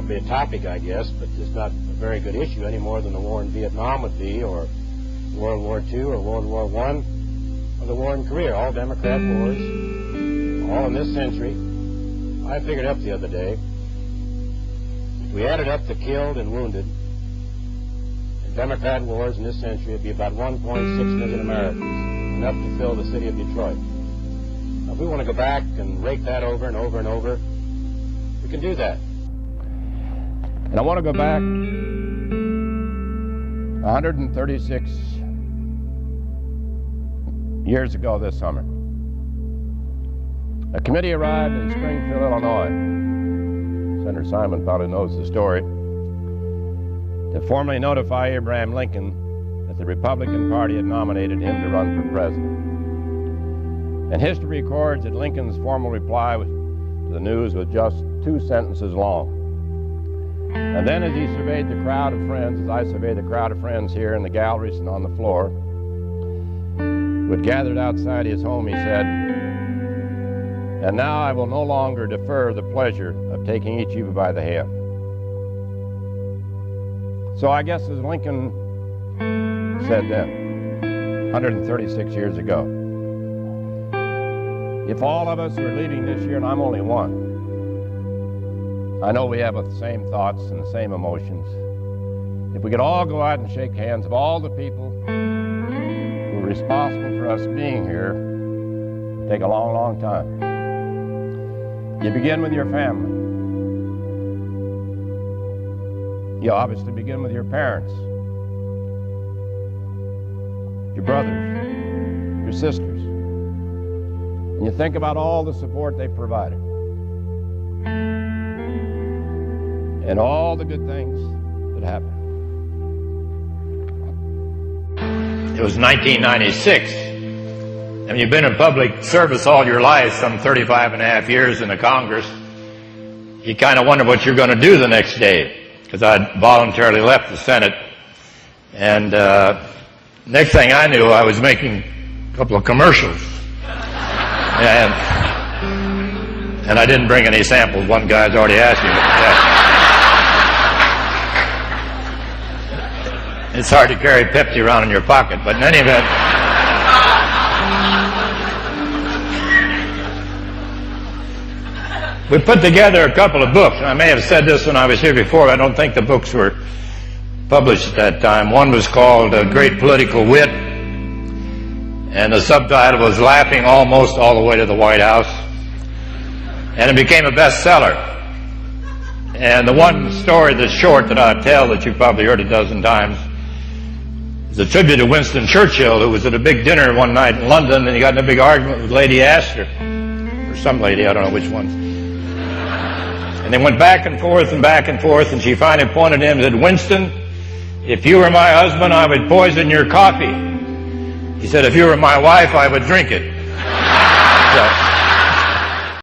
appropriate topic, I guess, but it's not a very good issue any more than the war in Vietnam would be, or World War II, or World War I, or the war in Korea. All Democrat wars, all in this century. I figured up the other day, if we added up the killed and wounded in Democrat wars in this century, it'd be about 1.6 million Americans, enough to fill the city of Detroit. Now, if we want to go back and rake that over and over and over, we can do that. And I want to go back 136 years ago this summer. A committee arrived in Springfield, Illinois. Senator Simon probably knows the story. To formally notify Abraham Lincoln that the Republican Party had nominated him to run for president. And history records that Lincoln's formal reply to the news was just 2 sentences long. And then as he surveyed the crowd of friends, as I surveyed the crowd of friends here in the galleries and on the floor, who had gathered outside his home, he said, "And now I will no longer defer the pleasure of taking each of you by the hand." So I guess as Lincoln said then, 136 years ago, if all of us are leaving this year, and I'm only one, I know we have the same thoughts and the same emotions. If we could all go out and shake hands of all the people who are responsible for us being here, it'd take a long, long time. You begin with your family. You obviously begin with your parents, your brothers, your sisters. And you think about all the support they've provided and all the good things that happened. It was 1996. And you've been in public service all your life, some 35 and a half years in the Congress. You kind of wonder what you're going to do the next day, because I voluntarily left the Senate. And next thing I knew, I was making a couple of commercials. And I didn't bring any samples. One guy's already asked me. It's hard to carry Pepsi around in your pocket, but in any event, we put together a couple of books. I may have said this when I was here before. I don't think the books were published at that time. One was called Great Political Wit, and the subtitle was Laughing Almost All the Way to the White House. And it became a bestseller. And the one story that's short that I tell, that you've probably heard a dozen times, is a tribute to Winston Churchill, who was at a big dinner one night in London, and he got in a big argument with Lady Astor, or some lady, I don't know which one. And they went back and forth, and she finally pointed to him and said, "Winston, if you were my husband, I would poison your coffee." He said, "If you were my wife, I would drink it." So,